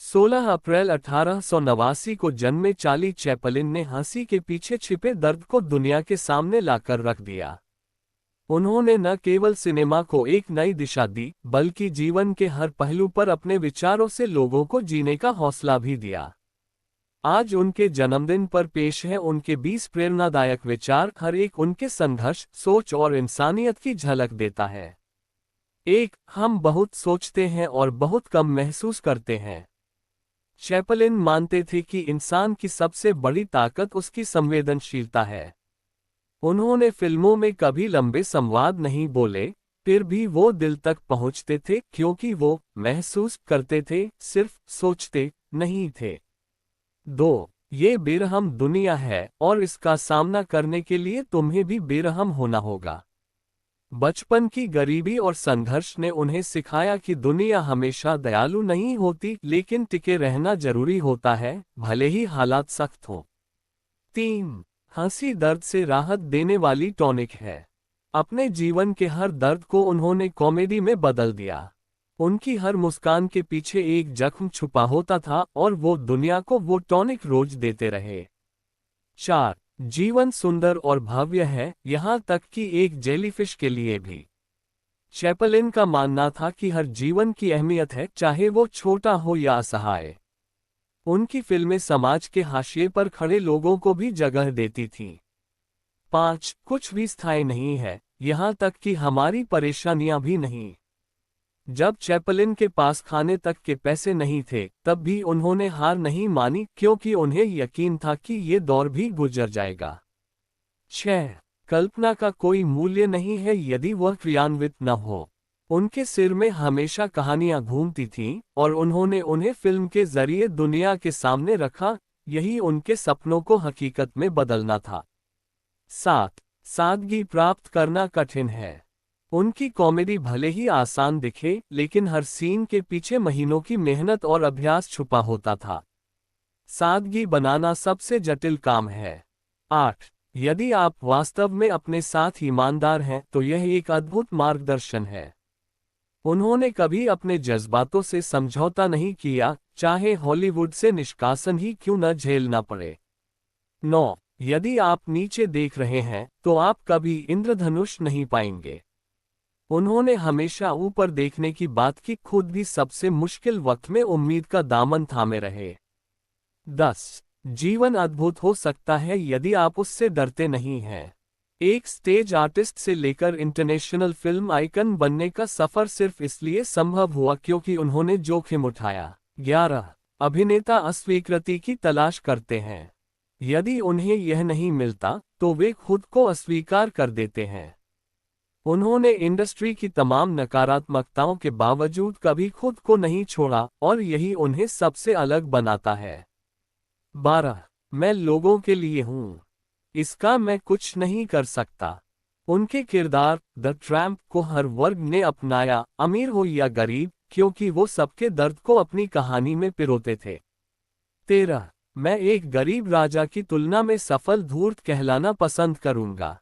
16 अप्रैल 1889 को जन्मे Charlie Chaplin ने हंसी के पीछे छिपे दर्द को दुनिया के सामने लाकर रख दिया। उन्होंने न केवल सिनेमा को एक नई दिशा दी, बल्कि जीवन के हर पहलू पर अपने विचारों से लोगों को जीने का हौसला भी दिया। आज उनके जन्मदिन पर पेश है उनके 20 प्रेरणादायक विचार। हर एक उनके संघर्ष, सोच और इंसानियत की झलक देता है। 1. हम बहुत सोचते हैं और बहुत कम महसूस करते हैं। चैपलिन मानते थे कि इंसान की सबसे बड़ी ताकत उसकी संवेदनशीलता है। उन्होंने फिल्मों में कभी लंबे संवाद नहीं बोले, फिर भी वो दिल तक पहुंचते थे क्योंकि वो महसूस करते थे, सिर्फ सोचते नहीं थे। 2. ये बेरहम दुनिया है और इसका सामना करने के लिए तुम्हें भी बेरहम होना होगा। बचपन की गरीबी और संघर्ष ने उन्हें सिखाया कि दुनिया हमेशा दयालु नहीं होती, लेकिन टिके रहना जरूरी होता है, भले ही हालात सख्त हों। 3. हंसी दर्द से राहत देने वाली टॉनिक है। अपने जीवन के हर दर्द को उन्होंने कॉमेडी में बदल दिया। उनकी हर मुस्कान के पीछे एक जख्म छुपा होता था और वो दुनिया को वो टॉनिक रोज देते रहे। 4. जीवन सुंदर और भव्य है, यहाँ तक कि एक जेलीफिश के लिए भी। चैपलिन का मानना था कि हर जीवन की अहमियत है, चाहे वो छोटा हो या असहाय। उनकी फिल्में समाज के हाशिए पर खड़े लोगों को भी जगह देती थीं। 5. कुछ भी स्थायी नहीं है, यहाँ तक कि हमारी परेशानियां भी नहीं। जब चैपलिन के पास खाने तक के पैसे नहीं थे, तब भी उन्होंने हार नहीं मानी, क्योंकि उन्हें यकीन था कि ये दौर भी गुजर जाएगा। 6. कल्पना का कोई मूल्य नहीं है यदि वह क्रियान्वित न हो। उनके सिर में हमेशा कहानियां घूमती थीं और उन्होंने उन्हें फिल्म के जरिए दुनिया के सामने रखा, यही उनके सपनों को हकीकत में बदलना था। 7. सादगी प्राप्त करना कठिन है। उनकी कॉमेडी भले ही आसान दिखे, लेकिन हर सीन के पीछे महीनों की मेहनत और अभ्यास छुपा होता था। सादगी बनाना सबसे जटिल काम है। 8. यदि आप वास्तव में अपने साथ ईमानदार हैं तो यह एक अद्भुत मार्गदर्शन है। उन्होंने कभी अपने जज्बातों से समझौता नहीं किया, चाहे हॉलीवुड से निष्कासन ही क्यों न झेलना पड़े। 9. यदि आप नीचे देख रहे हैं तो आप कभी इंद्रधनुष नहीं पाएंगे। उन्होंने हमेशा ऊपर देखने की बात की, खुद भी सबसे मुश्किल वक्त में उम्मीद का दामन थामे रहे। 10. जीवन अद्भुत हो सकता है यदि आप उससे डरते नहीं हैं। एक स्टेज आर्टिस्ट से लेकर इंटरनेशनल फिल्म आइकन बनने का सफर सिर्फ इसलिए संभव हुआ क्योंकि उन्होंने जोखिम उठाया। 11. अभिनेता अस्वीकृति की तलाश करते हैं। यदि उन्हें यह नहीं मिलता तो वे खुद को अस्वीकार कर देते हैं। उन्होंने इंडस्ट्री की तमाम नकारात्मकताओं के बावजूद कभी खुद को नहीं छोड़ा और यही उन्हें सबसे अलग बनाता है। 12. मैं लोगों के लिए हूँ, इसका मैं कुछ नहीं कर सकता। उनके किरदार द ट्रैम्प को हर वर्ग ने अपनाया, अमीर हो या गरीब, क्योंकि वो सबके दर्द को अपनी कहानी में पिरोते थे। 13. मैं एक गरीब राजा की तुलना में सफल धूर्त कहलाना पसंद करूंगा।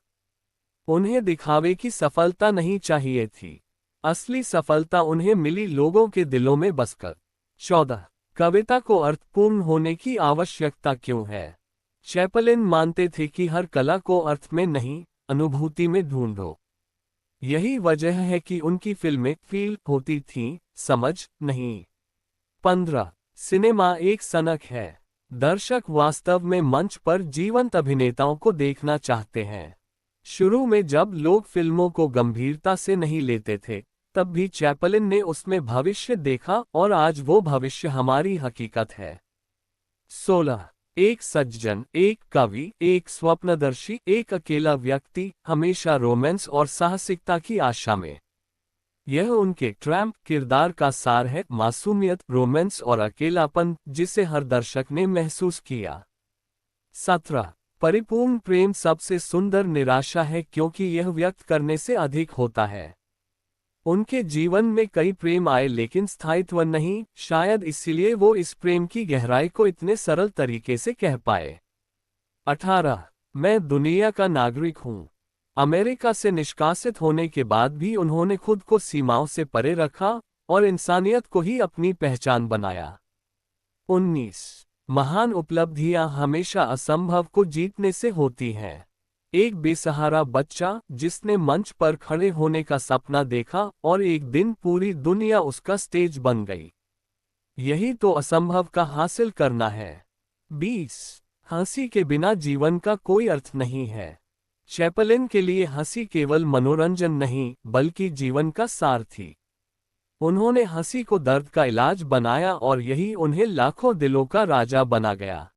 उन्हें दिखावे की सफलता नहीं चाहिए थी, असली सफलता उन्हें मिली लोगों के दिलों में बसकर। 14. कविता को अर्थपूर्ण होने की आवश्यकता क्यों है? चैपलिन मानते थे कि हर कला को अर्थ में नहीं, अनुभूति में ढूंढो। यही वजह है कि उनकी फिल्में फील होती थीं, समझ नहीं। 15. सिनेमा एक सनक है। दर्शक वास्तव में मंच पर जीवंत अभिनेताओं को देखना चाहते हैं। शुरू में जब लोग फिल्मों को गंभीरता से नहीं लेते थे, तब भी चैपलिन ने उसमें भविष्य देखा और आज वो भविष्य हमारी हकीकत है। 16. एक सज्जन, एक कवि, एक स्वप्नदर्शी, एक अकेला व्यक्ति, हमेशा रोमांस और साहसिकता की आशा में। यह उनके ट्रैम्प किरदार का सार है, मासूमियत, रोमांस और अकेलापन जिसे हर दर्शक ने महसूस किया। 17. परिपूर्ण प्रेम सबसे सुंदर निराशा है क्योंकि यह व्यक्त करने से अधिक होता है। उनके जीवन में कई प्रेम आए लेकिन स्थायित्व नहीं, शायद इसीलिए वो इस प्रेम की गहराई को इतने सरल तरीके से कह पाए। 18. मैं दुनिया का नागरिक हूँ। अमेरिका से निष्कासित होने के बाद भी उन्होंने खुद को सीमाओं से परे रखा और इंसानियत को ही अपनी पहचान बनाया। 19 महान उपलब्धियां हमेशा असंभव को जीतने से होती हैं। एक बेसहारा बच्चा जिसने मंच पर खड़े होने का सपना देखा और एक दिन पूरी दुनिया उसका स्टेज बन गई। यही तो असंभव का हासिल करना है। 20 हंसी के बिना जीवन का कोई अर्थ नहीं है। चैपलिन के लिए हंसी केवल मनोरंजन नहीं बल्कि जीवन का सार थी। उन्होंने हंसी को दर्द का इलाज बनाया और यही उन्हें लाखों दिलों का राजा बना गया।